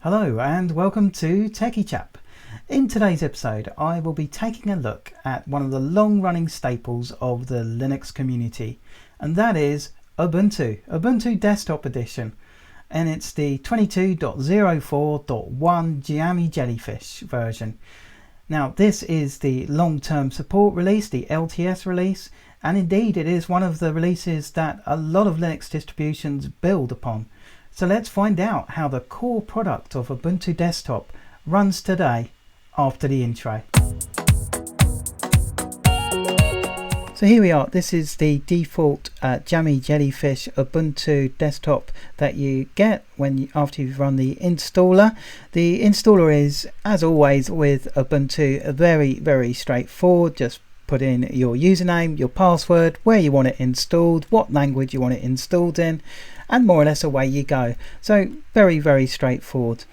Hello and welcome to Techiechap. In today's episode I will be taking a look at one of the long-running staples of the Linux community, and that is Ubuntu Desktop Edition, and it's the 22.04.1 Jammy Jellyfish version. Now this is the long-term support release, the LTS release, and indeed it is one of the releases that a lot of Linux distributions build upon. So let's find out how the core product of Ubuntu Desktop runs today after the intro. So here we are. This is the default Jammy Jellyfish Ubuntu Desktop that you get after you've run the installer. The installer is, as always with Ubuntu, very straightforward. Just put in your username, your password, where you want it installed, what language you want it installed in, and more or less away you go. So very straightforward.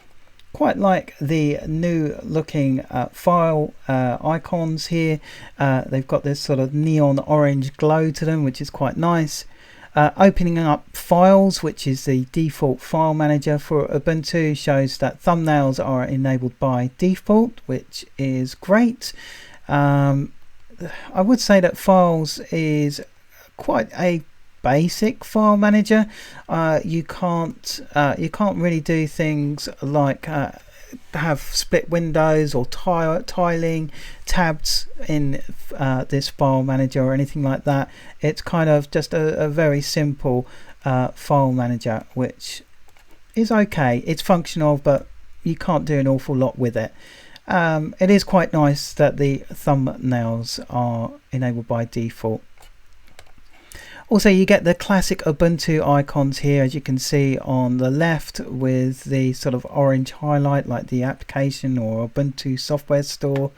Quite like the new looking file icons here. They've got this sort of neon orange glow to them, which is quite nice. Opening up files, which is the default file manager for Ubuntu, shows that thumbnails are enabled by default, which is great. I would say that files is quite a basic file manager. You can't really do things like have split windows or tiling tabs in this file manager or anything like that. It's kind of just a very simple file manager, which is okay. It's functional, but you can't do an awful lot with it. It is quite nice that the thumbnails are enabled by default. Also, you get the classic Ubuntu icons here, as you can see on the left, with the sort of orange highlight like the application or Ubuntu software store.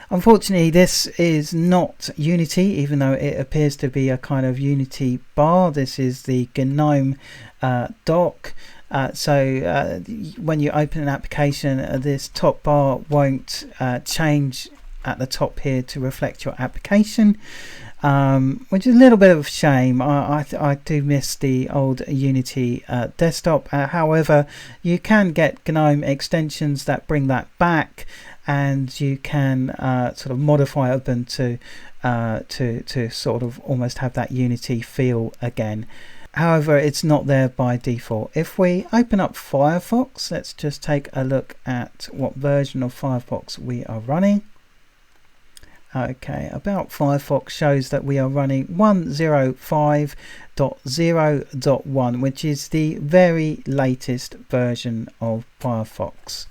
Unfortunately, this is not Unity, even though it appears to be a kind of Unity bar. This is the GNOME dock. So when you open an application, this top bar won't change at the top here to reflect your application, which is a little bit of a shame. I do miss the old Unity desktop. However, you can get GNOME extensions that bring that back, and you can sort of modify Ubuntu to sort of almost have that Unity feel again. However, it's not there by default. If we open up Firefox, let's just take a look at what version of Firefox we are running. Okay, About Firefox shows that we are running 105.0.1, which is the very latest version of Firefox.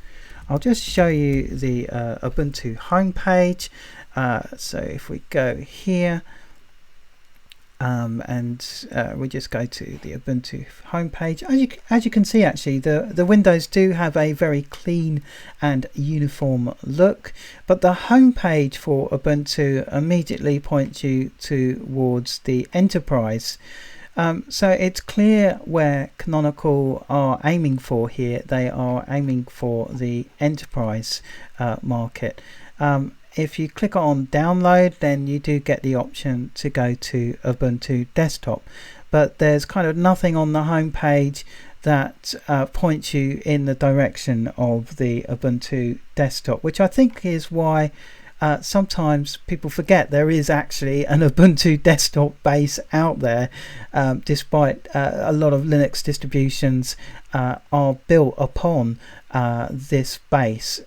I'll just show you the Ubuntu homepage. So if we go here, we just go to the Ubuntu homepage. As you can see, actually the windows do have a very clean and uniform look, but the homepage for Ubuntu immediately points you towards the enterprise. So it's clear where Canonical are aiming for here. They are aiming for the enterprise market. If you click on download, then you do get the option to go to Ubuntu Desktop, but there's kind of nothing on the home page that points you in the direction of the Ubuntu Desktop, which I think is why sometimes people forget there is actually an Ubuntu Desktop base out there, despite a lot of Linux distributions are built upon this base.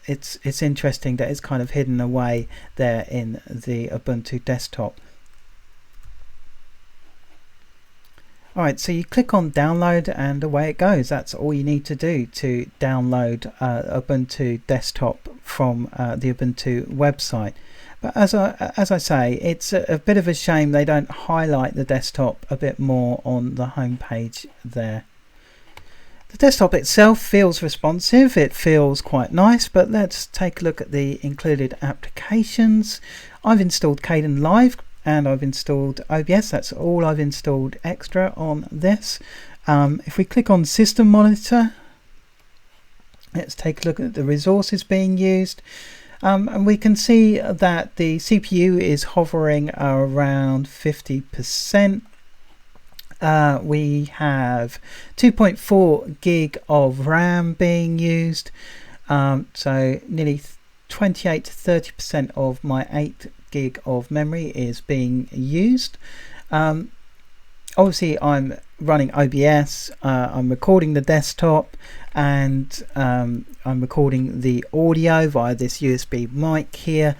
It's interesting that it's kind of hidden away there in the Ubuntu Desktop. Alright, so you click on download and away it goes. That's all you need to do to download Ubuntu Desktop from the Ubuntu website. But as I say, it's a bit of a shame they don't highlight the desktop a bit more on the home page there. The desktop itself feels responsive, it feels quite nice, but let's take a look at the included applications. I've installed Kdenlive and I've installed OBS. That's all I've installed extra on this. If we click on System Monitor, let's take a look at the resources being used. And we can see that the CPU is hovering around 50%. we have 2.4 gig of RAM being used, so nearly 28 to 30% of my 8 gig of memory is being used. Obviously I'm running OBS, I'm recording the desktop, and I'm recording the audio via this USB mic here.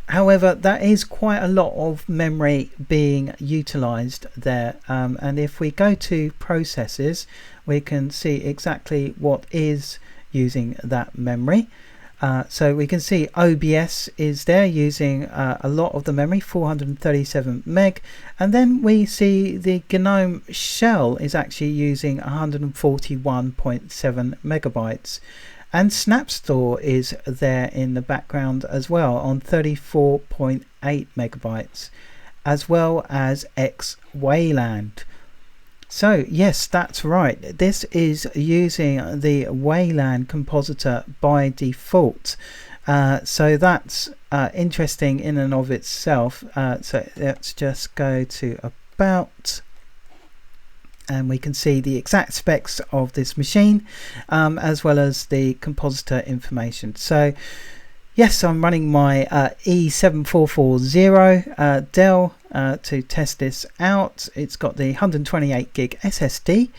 However, that is quite a lot of memory being utilized there, and if we go to processes, we can see exactly what is using that memory. So we can see OBS is there using a lot of the memory, 437 meg, and then we see the GNOME shell is actually using 141.7 megabytes. And SnapStore is there in the background as well on 34.8 megabytes, as well as XWayland. So yes, that's right, this is using the Wayland compositor by default. So that's interesting in and of itself. So let's just go to About, and we can see the exact specs of this machine, as well as the compositor information. So yes, I'm running my E7440 Dell to test this out. It's got the 128 gig SSD,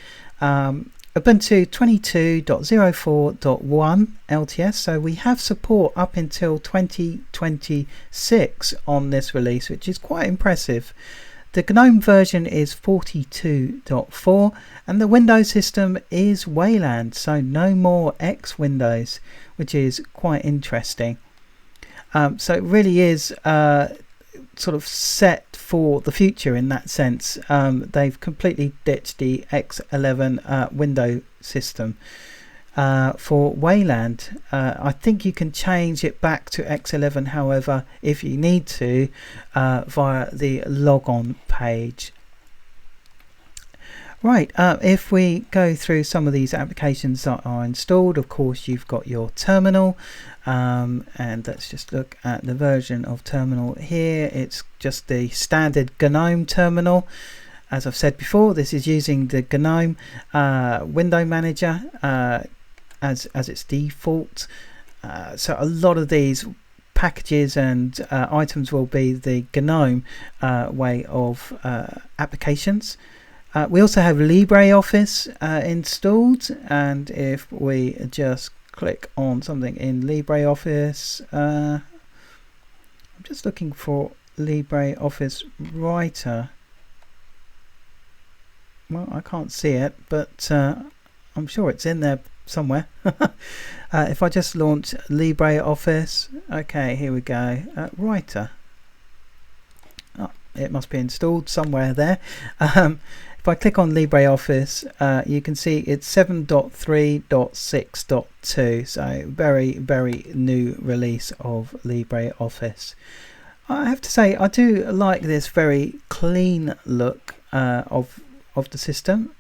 Ubuntu 22.04.1 LTS, so we have support up until 2026 on this release, which is quite impressive. The GNOME version is 42.4, and the Windows system is Wayland, so no more X Windows, which is quite interesting. So it really is sort of set for the future in that sense. They've completely ditched the X11 window system for Wayland. I think you can change it back to X11, however, if you need to, via the logon page. Right, if we go through some of these applications that are installed, of course you've got your terminal, and let's just look at the version of terminal here. It's just the standard GNOME terminal. As I've said before, this is using the GNOME window manager as its default. So a lot of these packages and items will be the GNOME way of applications. We also have LibreOffice installed, and if we just click on something in LibreOffice, I'm just looking for LibreOffice Writer. Well, I can't see it, but I'm sure it's in there somewhere. If I just launch LibreOffice, okay, here we go, Writer. Oh, it must be installed somewhere there. If I click on LibreOffice, you can see it's 7.3.6.2, so very, very new release of LibreOffice. I have to say, I do like this very clean look of the system.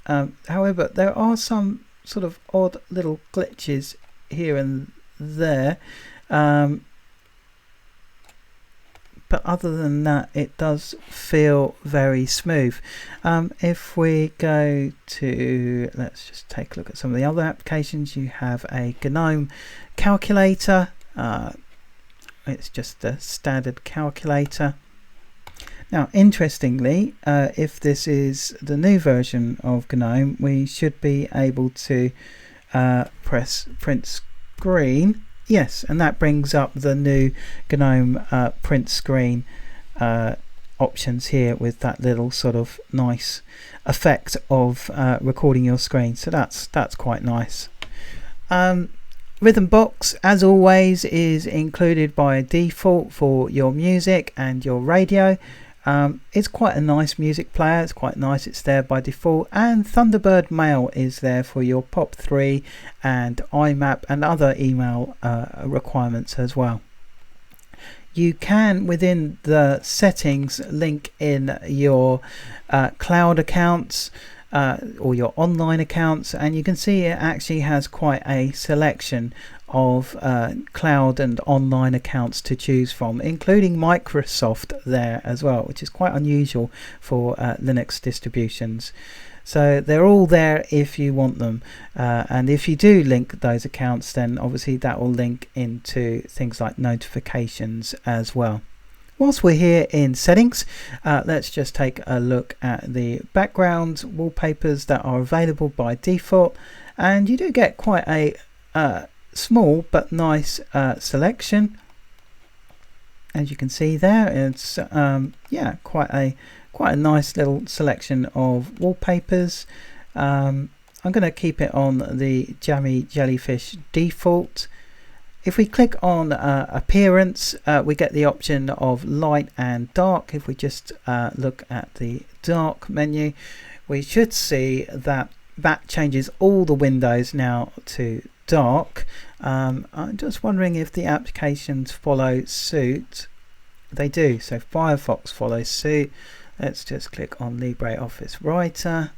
However, there are some sort of odd little glitches here and there. But other than that, it does feel very smooth. If we go to, let's just take a look at some of the other applications. You have a GNOME calculator. It's just a standard calculator. Now, interestingly, if this is the new version of GNOME, we should be able to press print screen. Yes, and that brings up the new GNOME print screen options here with that little sort of nice effect of recording your screen. So that's quite nice. Rhythmbox, as always, is included by default for your music and your radio. It's quite a nice music player, it's quite nice, it's there by default, and Thunderbird Mail is there for your POP3 and IMAP and other email requirements as well. You can, within the settings, link in your cloud accounts, or your online accounts, and you can see it actually has quite a selection of cloud and online accounts to choose from, including Microsoft there as well, which is quite unusual for Linux distributions. So they're all there if you want them, and if you do link those accounts, then obviously that will link into things like notifications as well. Whilst we're here in settings, let's just take a look at the background wallpapers that are available by default, and you do get quite a small but nice selection. As you can see there, it's yeah, quite a nice little selection of wallpapers. I'm going to keep it on the Jammy Jellyfish default. If we click on appearance, we get the option of light and dark. If we just look at the dark menu, we should see that that changes all the windows now to dark. I'm just wondering if the applications follow suit. They do, so Firefox follows suit. Let's just click on LibreOffice Writer.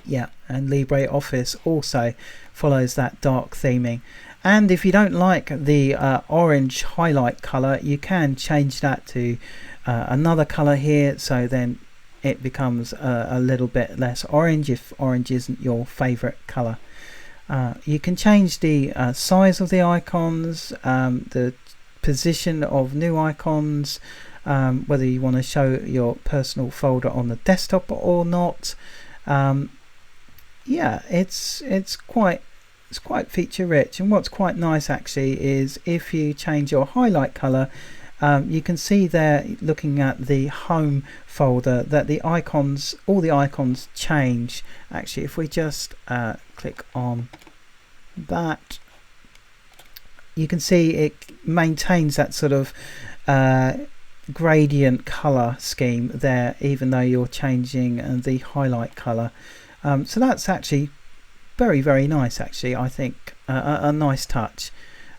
Yeah, and LibreOffice also follows that dark theming. And if you don't like the orange highlight color, you can change that to another color here, so then it becomes a little bit less orange if orange isn't your favorite color. You can change the size of the icons, the position of new icons, whether you want to show your personal folder on the desktop or not. Yeah, it's quite feature rich, and what's quite nice actually is if you change your highlight color, you can see there, looking at the home folder, that the icons, all the icons change. Actually, if we just click on that, you can see it maintains that sort of gradient color scheme there, even though you're changing the highlight color. So that's actually very nice, actually. I think a nice touch.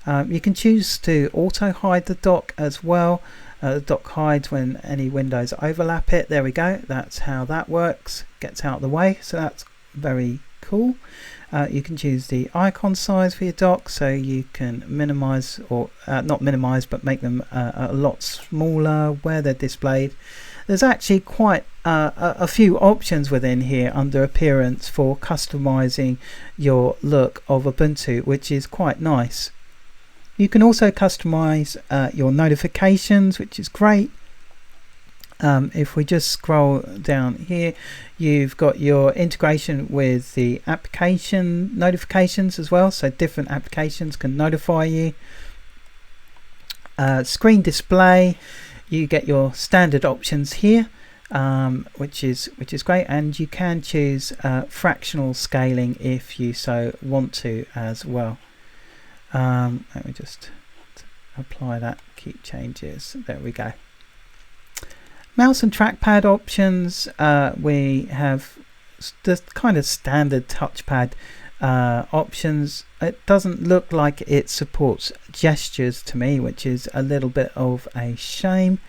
You can choose to auto hide the dock as well. The dock hides when any windows overlap it. There we go, that's how that works, gets out of the way, so that's very cool. You can choose the icon size for your dock, so you can minimize, or not minimize, but make them a lot smaller where they're displayed. There's actually quite a few options within here under appearance for customizing your look of Ubuntu, which is quite nice. You can also customize your notifications, which is great. If we just scroll down here, you've got your integration with the application notifications as well, so different applications can notify you. Screen display, you get your standard options here, which is great, and you can choose fractional scaling if you so want to as well. Let me just apply that, keep changes, there we go. Mouse and trackpad options, we have the kind of standard touchpad options. It doesn't look like it supports gestures to me, which is a little bit of a shame.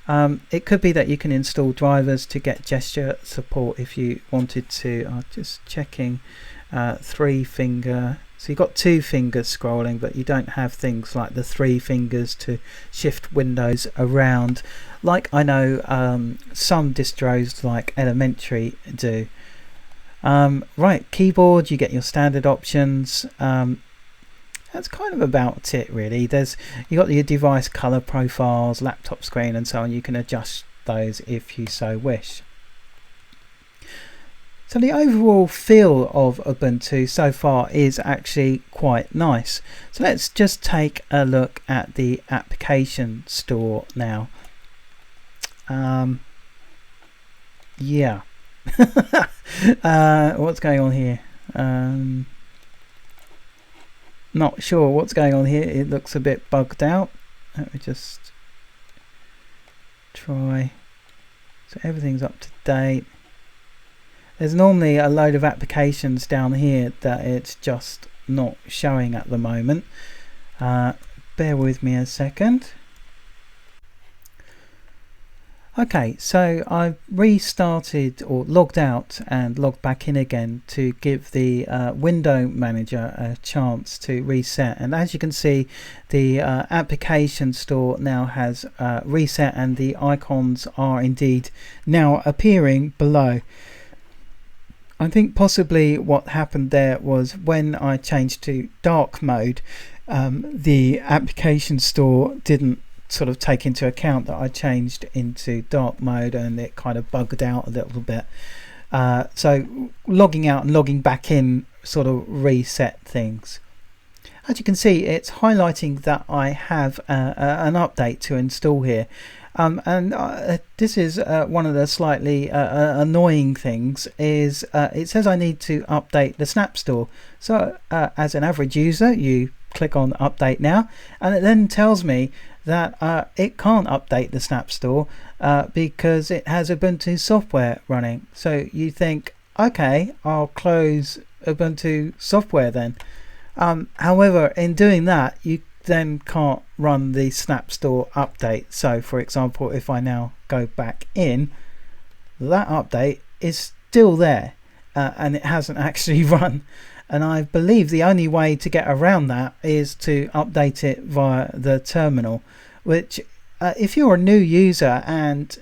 It could be that you can install drivers to get gesture support if you wanted to. I'm just checking 3 finger. So you've got 2 fingers scrolling, but you don't have things like the 3 fingers to shift windows around, like I know some distros like Elementary do. Right, keyboard, you get your standard options. That's kind of about it really. You got your device color profiles, laptop screen and so on. You can adjust those if you so wish. So the overall feel of Ubuntu so far is actually quite nice. So let's just take a look at the application store now. Yeah. What's going on here? Not sure what's going on here. It looks a bit bugged out. Let me just try. So everything's up to date. There's normally a load of applications down here that it's just not showing at the moment. Bear with me a second. Okay, so I've restarted or logged out and logged back in again to give the window manager a chance to reset. And as you can see, the application store now has reset and the icons are indeed now appearing below. I think possibly what happened there was when I changed to dark mode, the application store didn't sort of take into account that I changed into dark mode, and it kind of bugged out a little bit. So logging out and logging back in sort of reset things. As you can see, it's highlighting that I have an update to install here. This is one of the slightly annoying things is it says I need to update the Snap Store. So as an average user, you click on update now, and it then tells me that it can't update the Snap Store because it has Ubuntu software running. So you think, okay, I'll close Ubuntu software then. However, in doing that, you then can't run the Snap Store update. So for example, if I now go back in, that update is still there and it hasn't actually run. And I believe the only way to get around that is to update it via the terminal, which if you're a new user, and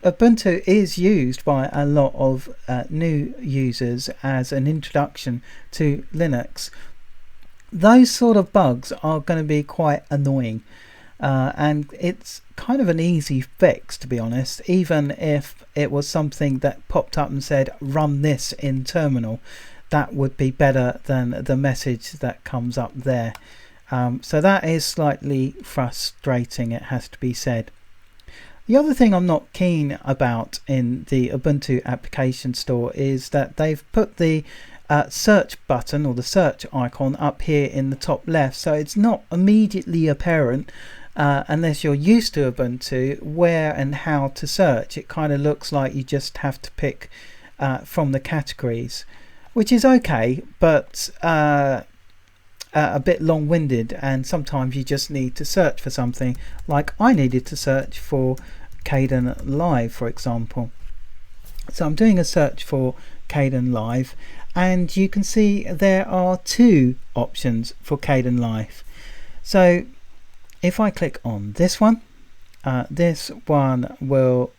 Ubuntu is used by a lot of new users as an introduction to Linux, those sort of bugs are going to be quite annoying. And it's kind of an easy fix, to be honest, even if it was something that popped up and said run this in terminal. That would be better than the message that comes up there. So that is slightly frustrating, it has to be said. The other thing I'm not keen about in the Ubuntu application store is that they've put the search button or the search icon up here in the top left, so it's not immediately apparent unless you're used to Ubuntu where and how to search. It kind of looks like you just have to pick from the categories, which is okay, but a bit long-winded, and sometimes you just need to search for something, like I needed to search for Kdenlive, for example. So I'm doing a search for Kdenlive, and you can see there are two options for Kdenlive. So if I click on this one will,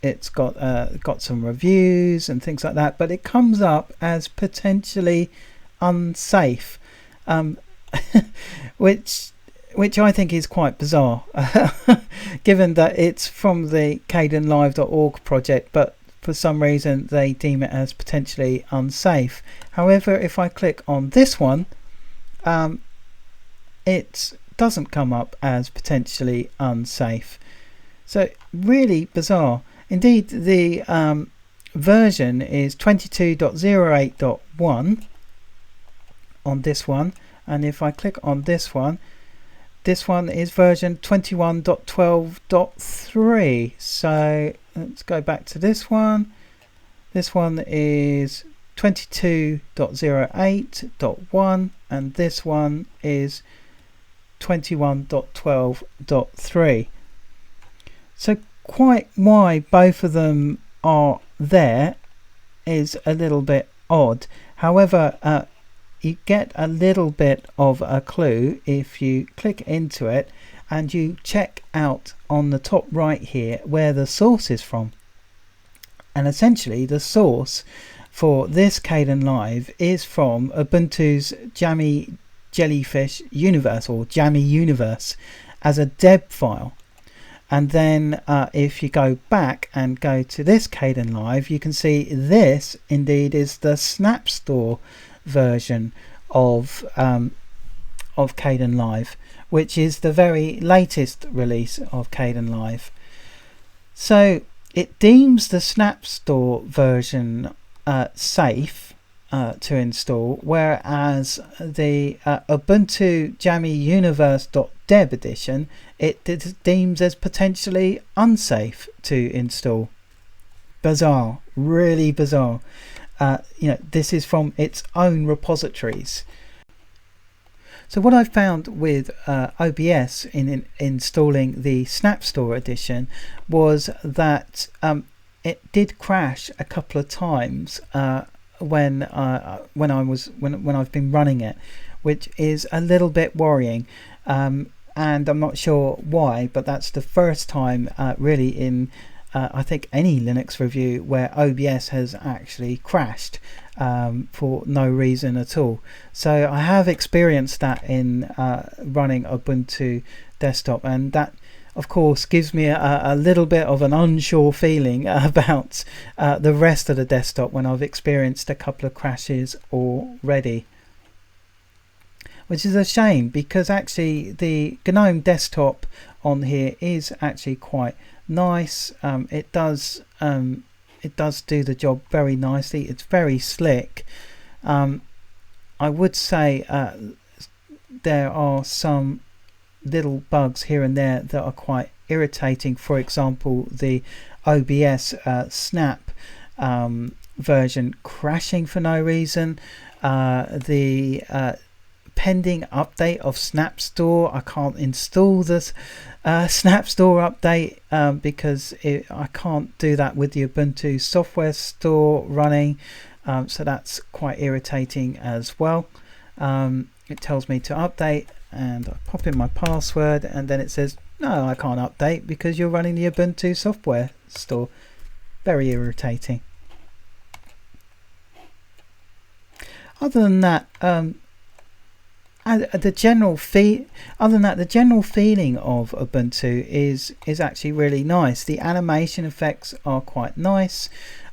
it's got some reviews and things like that, but it comes up as potentially unsafe, which I think is quite bizarre, given that it's from the kdenlive.org project, but for some reason they deem it as potentially unsafe. However, if I click on this one, it doesn't come up as potentially unsafe. So really bizarre. Indeed, the version is 22.08.1 on this one, and if I click on this one is version 21.12.3. so let's go back to this one. This one is 22.08.1 and this one is 21.12.3. so quite why both of them are there is a little bit odd. However, you get a little bit of a clue if you click into it and you check out on the top right here where the source is from. And essentially the source for this Kdenlive is from Ubuntu's Jammy Jellyfish Universe, or Jammy Universe, as a deb file. And then if you go back and go to this Kdenlive, you can see this indeed is the Snap Store version of Kdenlive, which is the very latest release of Kdenlive. So it deems the Snap Store version safe to install, whereas the Ubuntu Jammy Universe.deb edition it deems as potentially unsafe to install. Bizarre, really bizarre. This is from its own repositories. So what I found with OBS in installing the Snap Store edition was that it did crash a couple of times when I've been running it, which is a little bit worrying, and I'm not sure why, but that's the first time really in I think any Linux review where OBS has actually crashed for no reason at all. So I have experienced that in running Ubuntu Desktop, and that of course gives me a little bit of an unsure feeling about the rest of the desktop when I've experienced a couple of crashes already, which is a shame, because actually the GNOME desktop on here is actually quite nice. It does do the job very nicely. It's very slick. I would say there are some little bugs here and there that are quite irritating. For example, the OBS Snap version crashing for no reason. The pending update of Snap Store, I can't install this Snap Store update because I can't do that with the Ubuntu software store running, so that's quite irritating as well. It tells me to update, and I pop in my password, and then it says no, I can't update because you're running the Ubuntu software store. Very irritating. Other than that, the general feeling of Ubuntu is actually really nice. The animation effects are quite nice.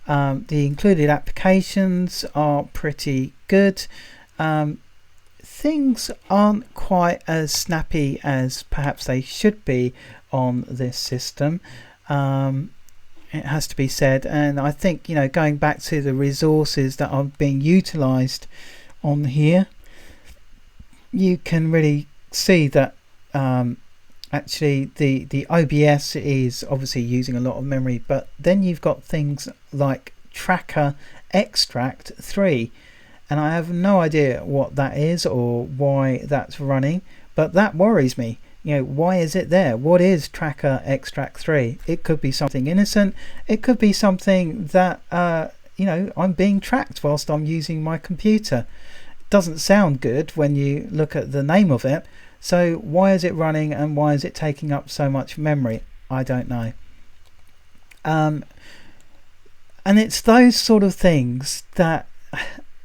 The included applications are pretty good. Things aren't quite as snappy as perhaps they should be on this system. It has to be said, and I think, you know, going back to the resources that are being utilized on here, you can really see that actually the OBS is obviously using a lot of memory, but then you've got things like Tracker Extract 3, and I have no idea what that is or why that's running, but that worries me. You know, why is it there? What is Tracker Extract 3? It could be something innocent. It could be something that you know, I'm being tracked whilst I'm using my computer. Doesn't sound good when you look at the name of it. So why is it running, and why is it taking up so much memory? I don't know. And it's those sort of things that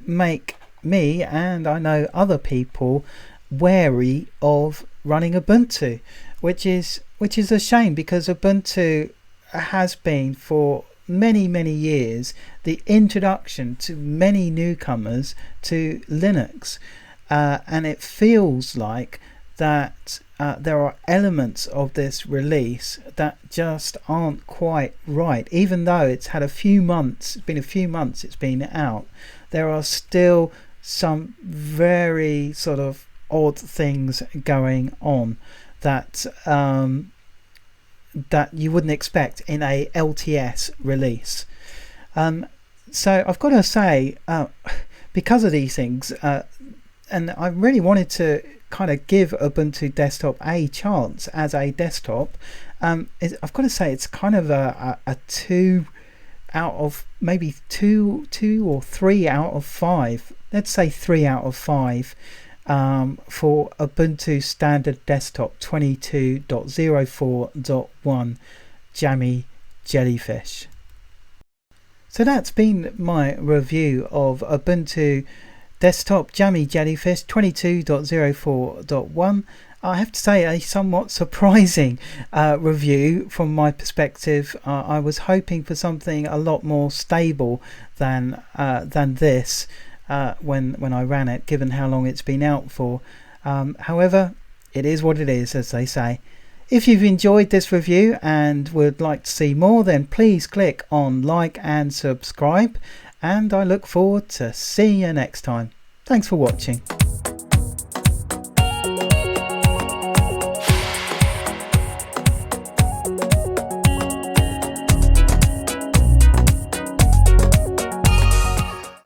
make me, and I know other people, wary of running Ubuntu, which is a shame, because Ubuntu has been for many years the introduction to many newcomers to Linux, and it feels like that there are elements of this release that just aren't quite right. Even though it's had a few months, it's been out, there are still some very sort of odd things going on that that you wouldn't expect in a LTS release. So I've got to say, because of these things, and I really wanted to kind of give Ubuntu Desktop a chance as a desktop, I've got to say it's kind of a 2 out of maybe 2 or 3 out of 5. Let's say 3 out of 5 for Ubuntu Standard Desktop 22.04.1 Jammy Jellyfish. So that's been my review of Ubuntu Desktop Jammy Jellyfish 22.04.1. I have to say, a somewhat surprising review from my perspective. I was hoping for something a lot more stable than this when I ran it, given how long it's been out for. However, it is what it is, as they say. If you've enjoyed this review and would like to see more, then please click on like and subscribe, and I look forward to seeing you next time. Thanks for watching.